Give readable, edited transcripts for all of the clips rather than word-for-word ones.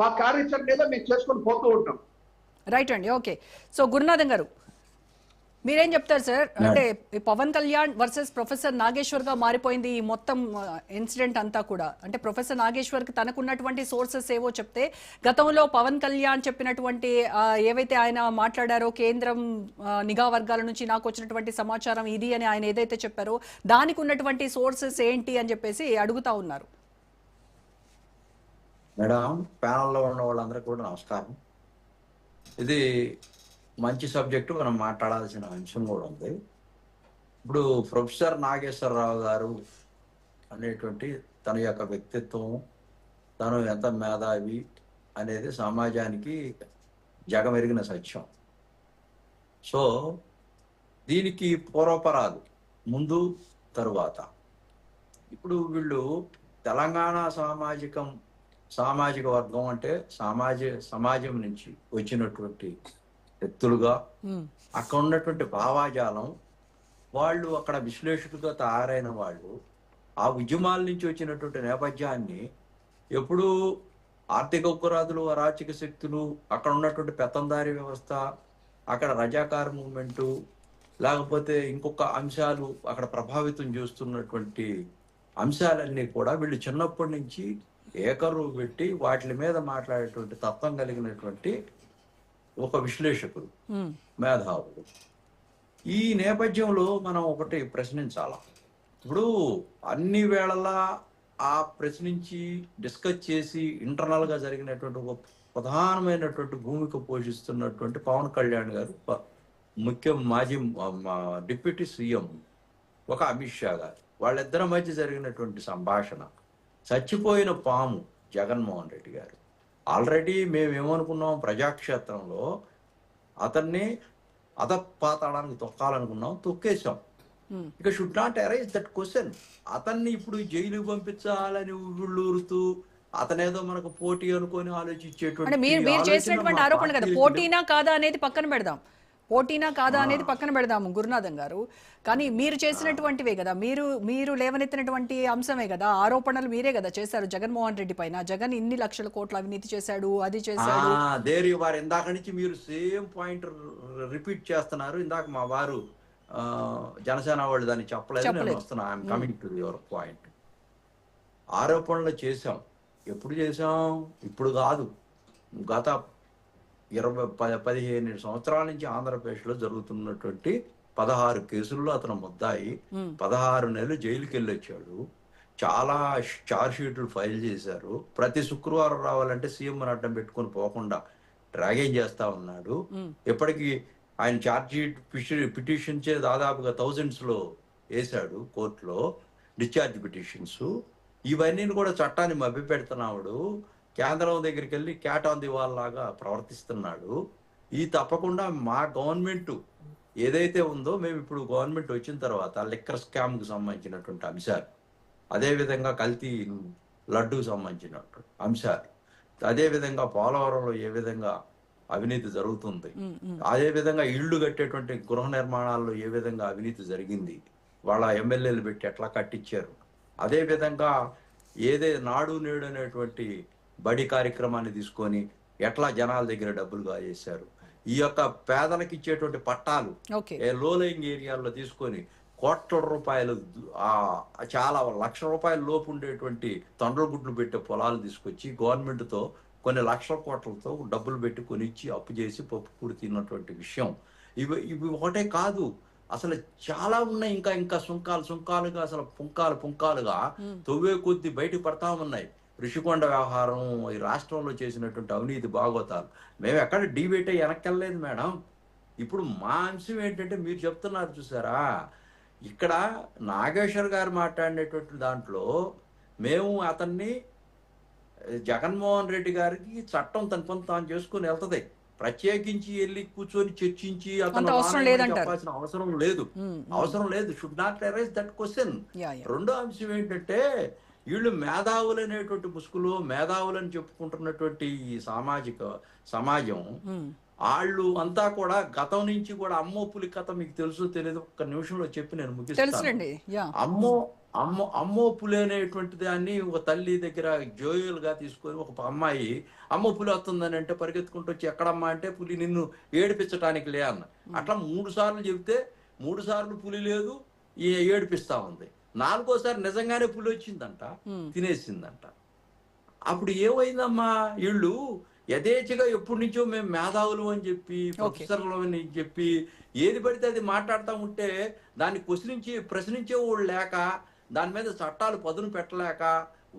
మా కార్యాచరణ ఏదో మేము చేసుకొని పోతూ ఉంటాం. రైట్ అండి. ఓకే. సో గురునాథన్ గారు మీరేం చెప్తారు సార్? అంటే పవన్ కళ్యాణ్ వర్సెస్ ప్రొఫెసర్ నాగేశ్వర్ గా మారిపోయింది ఈ మొత్తం ఇన్సిడెంట్ అంతా కూడా. అంటే ప్రొఫెసర్ నాగేశ్వర్ కి తనకున్నటువంటి సోర్సెస్ ఏవో చెప్తే, గతంలో పవన్ కళ్యాణ్ చెప్పినటువంటి ఏవైతే ఆయన మాట్లాడారో కేంద్రం నిఘా వర్గాల నుంచి నాకు వచ్చినటువంటి సమాచారం ఇది అని ఆయన ఏదైతే చెప్పారో దానికి ఉన్నటువంటి సోర్సెస్ ఏంటి అని చెప్పేసి అడుగుతా ఉన్నారు. మేడం, ప్యానల్లో ఉన్న వాళ్ళందరికీ కూడా నమస్కారం. ఇది మంచి సబ్జెక్టు, మనం మాట్లాడాల్సిన అంశం కూడా ఉంది. ఇప్పుడు ప్రొఫెసర్ నాగేశ్వరరావు గారు అనేటువంటి తన యొక్క వ్యక్తిత్వం, తను ఎంత మేధావి అనేది సమాజానికి జగమెరిగిన సత్యం. సో దీనికి పూర్వపరాలు ముందు తరువాత. ఇప్పుడు వీళ్ళు తెలంగాణ సామాజిక వర్గం అంటే సమాజం నుంచి వచ్చినటువంటి వ్యక్తులుగా, అక్కడ ఉన్నటువంటి భావాజాలం, వాళ్ళు అక్కడ విశ్లేషకులుగా తయారైన వాళ్ళు ఆ ఉద్యమాల నుంచి వచ్చినటువంటి నేపథ్యాన్ని ఎప్పుడూ ఆర్థిక ఉగ్రవాదులు, అరాచక శక్తులు, అక్కడ ఉన్నటువంటి పెత్తందారీ వ్యవస్థ, అక్కడ రజాకార్ మూవ్మెంటు, లేకపోతే ఇంకొక అంశాలు అక్కడ ప్రభావితం చేస్తున్నటువంటి అంశాలన్నీ కూడా వీళ్ళు చిన్నప్పటి నుంచి ఏకరువు పెట్టి వాటి మీద మాట్లాడేటువంటి తత్వం కలిగినటువంటి ఒక విశ్లేషకులు, మేధావులు. ఈ నేపథ్యంలో మనం ఒకటి ప్రశ్నించాల. ఇప్పుడు అన్ని వేళలా ఆ ప్రశ్నించి డిస్కస్ చేసి ఇంటర్నల్ గా జరిగినటువంటి ఒక ప్రధానమైనటువంటి భూమిక పోషిస్తున్నటువంటి పవన్ కళ్యాణ్ గారు, మాజీ డిప్యూటీ సీఎం ఒక అమిత్ షా గారు, వాళ్ళిద్దరి మధ్య జరిగినటువంటి సంభాషణ, చచ్చిపోయిన పాము జగన్మోహన్ రెడ్డి గారు. ఆల్రెడీ మేమేమనుకున్నాం, ప్రజాక్షేత్రంలో అతన్ని అధపాతాళానికి తొక్కాలనుకున్నాం, తొక్కేశాం. ఇక should not arise that question. అతన్ని ఇప్పుడు జైలుకి పంపించాలని ఊరుతూ అతనేదో మనకు పోటీ అనుకొని ఆలోచించేటువంటి ఆరోపణ కదా. పోటీనా కాదా అనేది పక్కన పెడదాం, పక్కన పెడదాము గురునాథన్ గారు. కానీ మీరు చేసినటువంటివే కదా, మీరు లేవనెత్తినటువంటి అంశమే కదా, ఆరోపణలు మీరే కదా చేశారు జగన్మోహన్ రెడ్డి పైన. జగన్ ఇన్ని లక్షల కోట్ల అవినీతి చేశాడు, అది చేశాడు. వారు ఇందాక నుంచి మీరు సేమ్ పాయింట్ రిపీట్ చేస్తున్నారు. ఇందాక మా వారు జనసేన వాళ్ళు దాన్ని చెప్పలేదు, నేను వస్తున్నా. I'm coming to your point. ఆరోపణలు చేశాం. ఎప్పుడు చేశాం? ఇప్పుడు కాదు, గత 15 సంవత్సరాల నుంచి ఆంధ్రప్రదేశ్లో జరుగుతున్నటువంటి 16 కేసుల్లో అతను ముద్దాయి. 16 నెలలు జైలుకి వెళ్ళి వచ్చాడు. చాలా ఛార్జ్ షీట్లు ఫైల్ చేశారు. ప్రతి శుక్రవారం రావాలంటే సీఎం అడ్డం పెట్టుకొని పోకుండా డ్రాగేజ్ చేస్తా ఉన్నాడు. ఇప్పటికీ ఆయన ఛార్జ్ షీట్ పిటిషన్స్ దాదాపుగా థౌజండ్స్ లో వేశాడు కోర్టులో, డిశ్చార్జ్ పిటిషన్స్. ఇవన్నీ కూడా చట్టాన్ని మభ్యపెడుతున్నాడు. కేంద్రం దగ్గరికి వెళ్ళి క్యాట్ ఆన్ ది వాల్ లాగా ప్రవర్తిస్తున్నాడు. ఈ తప్పకుండా మా గవర్నమెంట్ ఏదైతే ఉందో, మేము ఇప్పుడు గవర్నమెంట్ వచ్చిన తర్వాత లిక్కర్ స్కామ్ కు సంబంధించినటువంటి అంశాలు, అదేవిధంగా కల్తీ లడ్డూకు సంబంధించినటువంటి అంశాలు, అదేవిధంగా పోలవరంలో ఏ విధంగా అవినీతి జరుగుతుంది, అదేవిధంగా ఇళ్లు కట్టేటువంటి గృహ నిర్మాణాల్లో ఏ విధంగా అవినీతి జరిగింది, వాళ్ళ ఎమ్మెల్యేలు పెట్టి ఎట్లా కట్టించారు, అదేవిధంగా నాడు నేడు అనేటువంటి బడి కార్యక్రమాన్ని తీసుకొని ఎట్లా జనాల దగ్గర డబ్బులు కాజేశారు, ఈ యొక్క పేదలకు ఇచ్చేటువంటి పట్టాలు లో లయింగ్ ఏరియాల్లో తీసుకొని కోట్ల రూపాయలు, చాలా లక్ష రూపాయల లోపు ఉండేటువంటి గుడ్లు పెట్టే పొలాలు తీసుకొచ్చి గవర్నమెంట్తో కొన్ని లక్షల కోట్లతో డబ్బులు పెట్టి కొనిచ్చి అప్పు చేసి పప్పు కూడి తిన్నటువంటి విషయం. ఇవి ఒకటే కాదు, అసలు చాలా ఉన్నాయి. ఇంకా సుంకాలుగా అసలు పుంకాలుగా తవ్వే కొద్ది బయటకు పడతా ఉన్నాయి. ఋషికొండ వ్యవహారం, ఈ రాష్ట్రంలో చేసినటువంటి అవినీతి బాగోతాలు, మేము ఎక్కడ డిబేట్ అయ్యి వెనక్కెళ్ళలేదు మేడం. ఇప్పుడు మా అంశం ఏంటంటే, మీరు చెప్తున్నారు చూసారా, ఇక్కడ నాగేశ్వర్ గారు మాట్లాడినటువంటి దాంట్లో మేము అతన్ని, జగన్మోహన్ రెడ్డి గారికి చట్టం తన పని తాను చేసుకుని వెళ్తుంది. ప్రత్యేకించి వెళ్ళి కూర్చొని చర్చించి అతను చెప్పాల్సిన అవసరం లేదు. Should not arise that question. రెండో అంశం ఏంటంటే, వీళ్ళు మేధావులు అనేటువంటి ముసుగులు, మేధావులని చెప్పుకుంటున్నటువంటి ఈ సమాజం, వాళ్ళు అంతా కూడా గతం నుంచి కూడా, అమ్మో పులి కథ మీకు తెలుసు తెలియదు, ఒక్క నిమిషంలో చెప్పి నేను ముగిస్తాను. అమ్మో పులి అనేటువంటి దాన్ని ఒక తల్లి దగ్గర జోయల్ గా తీసుకొని ఒక అమ్మాయి అమ్మో పులి వస్తుందని అంటే పరిగెత్తుకుంటూ వచ్చి ఎక్కడమ్మా అంటే పులి నిన్ను ఏడిపించడానికి లే అన్న. అట్లా 3 సార్లు చెబితే 3 సార్లు పులి లేదు, ఏడిపిస్తా ఉంది. 4వసారి నిజంగానే పులి వచ్చిందంట, తినేసిందంట. అప్పుడు ఏమైందమ్మా, వీళ్ళు యథేచ్ఛగా ఎప్పటి నుంచో మేము మేధావులు అని చెప్పి, ప్రొఫెసర్లు అని చెప్పి ఏది పడితే అది మాట్లాడుతూ ఉంటే దాన్ని ప్రశ్నించే వాళ్ళు లేక, దాని మీద చట్టాలు పదును పెట్టలేక,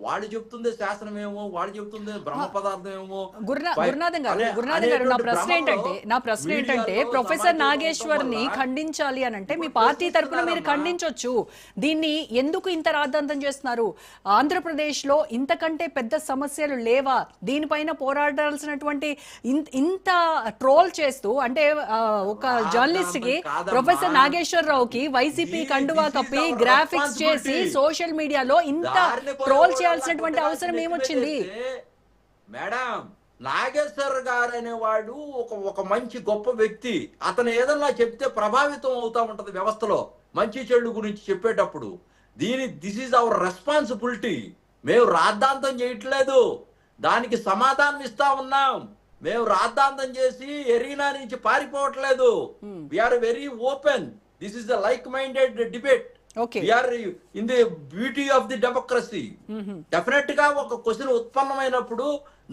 వాళ్ళు చెప్తుందే శాసనమేమో, వాళ్ళు చెప్తుందే బ్రహ్మ పదార్థం ఏమో. గురునాథన్ గారు నా ప్రశ్న ఏంటంటే ప్రొఫెసర్ నాగేశ్వర్ ని ఖండించాలి అని అంటే మీ పార్టీ తరపున మీరు ఖండించొచ్చు. దీన్ని ఎందుకు ఇంత రాద్ధాంతం చేస్తున్నారు? ఆంధ్రప్రదేశ్ లో ఇంతకంటే పెద్ద సమస్యలు లేవా? దీనిపైన పోరాడాల్సినటువంటి ఇంత ట్రోల్ చేస్తూ, అంటే ఒక జర్నలిస్ట్ కి ప్రొఫెసర్ నాగేశ్వర్ రావుకి వైసీపీ కండువా కప్పి గ్రాఫిక్స్ చేసి సోషల్ మీడియాలో ఇంత ట్రోల్ చేయాల్సినటువంటి అవసరం ఏమొచ్చింది? మేడం, నాగేశ్వర్ గారు అనేవాడు ఒక మంచి గొప్ప వ్యక్తి. అతను ఏదన్నా చెప్తే ప్రభావితం అవుతా ఉంటది వ్యవస్థలో మంచి చెడు గురించి చెప్పేటప్పుడు. This is our responsibility. మేము రాద్ధాంతం చేయట్లేదు, దానికి సమాధానం ఇస్తా ఉన్నాం. మేము రాద్ధాంతం చేసి ఎరీనా నుంచి పారిపోవట్లేదు. We are very open. This is the like minded debate. We are in the beauty of the democracy. Definite గా ఒక క్వశ్చన్ ఉత్పన్నమైనప్పుడు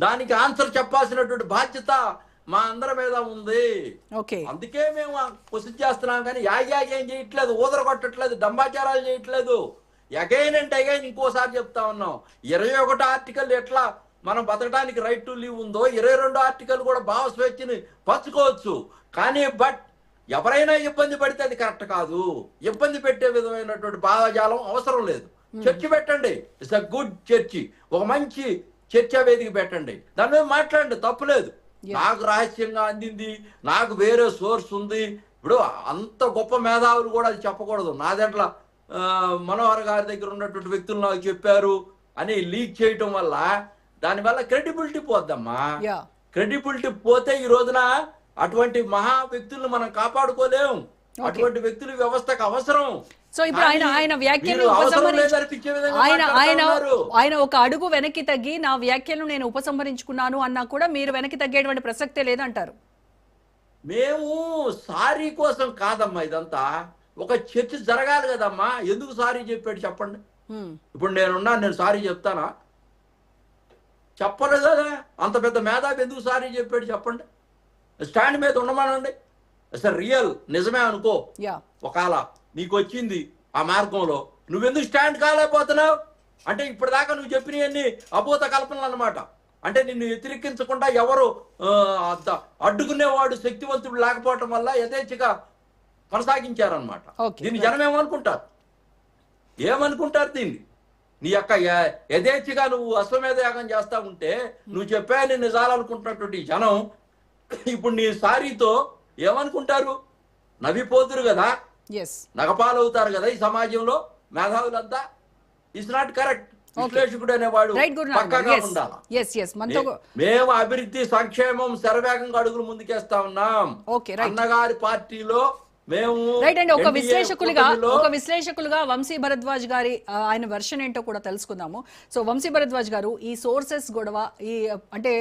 దానికి ఆన్సర్ చెప్పాల్సినటువంటి బాధ్యత మా అందరి మీద ఉంది. అందుకే మేము క్వశ్చన్ చేస్తున్నాం, కానీ ఏం చేయట్లేదు, ఊదరగొట్టట్లేదు, దంబాచారాలు చేయట్లేదు. అగైన్ అండ్ అగైన్ ఇంకోసారి చెప్తా ఉన్నాం, 21 ఆర్టికల్ ఎట్లా మనం బతకడానికి రైట్ టు లీవ్ ఉందో, 22 ఆర్టికల్ కూడా భావ స్వేచ్ఛని పంచుకోవచ్చు. కానీ ఎవరైనా ఇబ్బంది పడితే అది కరెక్ట్ కాదు. ఇబ్బంది పెట్టే విధమైనటువంటి భావజాలం అవసరం లేదు. చర్చి పెట్టండి, ఇట్స్ అ గుడ్ చర్చి, ఒక మంచి చర్చా వేదిక పెట్టండి, దాని మీద మాట్లాడండి, తప్పులేదు. నాకు రహస్యంగా అందింది, నాకు వేరే సోర్స్ ఉంది. ఇప్పుడు అంత గొప్ప మేధావులు కూడా అది చెప్పకూడదు. నాదెంట్ల మనోహర్ గారి దగ్గర ఉన్నటువంటి వ్యక్తులు నాకు చెప్పారు అని లీక్ చేయటం వల్ల దానివల్ల క్రెడిబిలిటీ పోద్దమ్మా. క్రెడిబిలిటీ పోతే ఈ రోజున అటువంటి మహా వ్యక్తులను మనం కాపాడుకోలేము. అటువంటి వ్యక్తులు వ్యవస్థకు అవసరం. సో ఇప్పుడు ఆయన వ్యాఖ్యలు ఆయన ఒక అడుగు వెనక్కి తగ్గి నా వ్యాఖ్యలు నేను ఉపసంహరించుకున్నాను అన్నా కూడా మీరు వెనక్కి తగ్గేటువంటి ప్రసక్తే లేదంటారు. మేము సారీ కోసం కాదమ్మా, ఇదంతా ఒక చర్చ జరగాలి కదమ్మా. ఎందుకు సారీ చెప్పాడు చెప్పండి. ఇప్పుడు నేను సారీ చెప్తానా? చెప్పలేదు కదా. అంత పెద్ద మేధావి ఎందుకు సారీ చెప్పాడు చెప్పండి. స్టాండ్ మీద ఉండమానండి. అసలు రియల్ నిజమే అనుకో, ఒకవేళ నీకు వచ్చింది ఆ మార్గంలో, నువ్వెందుకు స్టాండ్ కాలేకపోతున్నావు అంటే ఇప్పటిదాకా నువ్వు చెప్పినవన్నీ అభూత కల్పనలు అనమాట. అంటే నిన్ను వ్యతిరేకించకుండా ఎవరు అడ్డుకునేవాడు శక్తివంతుడు లేకపోవటం వల్ల యథేచ్ఛగా కొనసాగించారనమాట. దీన్ని జనం ఏమనుకుంటారు దీన్ని? నీ యొక్క యథేచ్ఛగా నువ్వు అశ్వమేధ యాగం చేస్తా ఉంటే నువ్వు చెప్పాయని నిజాలనుకుంటున్నటువంటి జనం ఇప్పుడు నీ సారీతో ఏమనుకుంటారు? నవ్విపోతురు కదా, నగపాలవుతారు కదా ఈ సమాజంలో మేధావులంతా. It's not correct. విశ్లేషకుడు అనేవాడు పక్కాగా ఉండాలి. మేము అభివృద్ధి సంక్షేమం శరవేగంగా అడుగులు ముందుకేస్తా ఉన్నాం. అన్నగారి పార్టీలో మేము ఒక విశ్లేషకులుగా వంశీ భరద్వాజ్ గారి ఆయన వెర్షన్ ఏంటో కూడా తెలుసుకుందాము. సో వంశీ భరద్వాజ్ గారు, ఈ సోర్సెస్ గొడవ, ఈ అంటే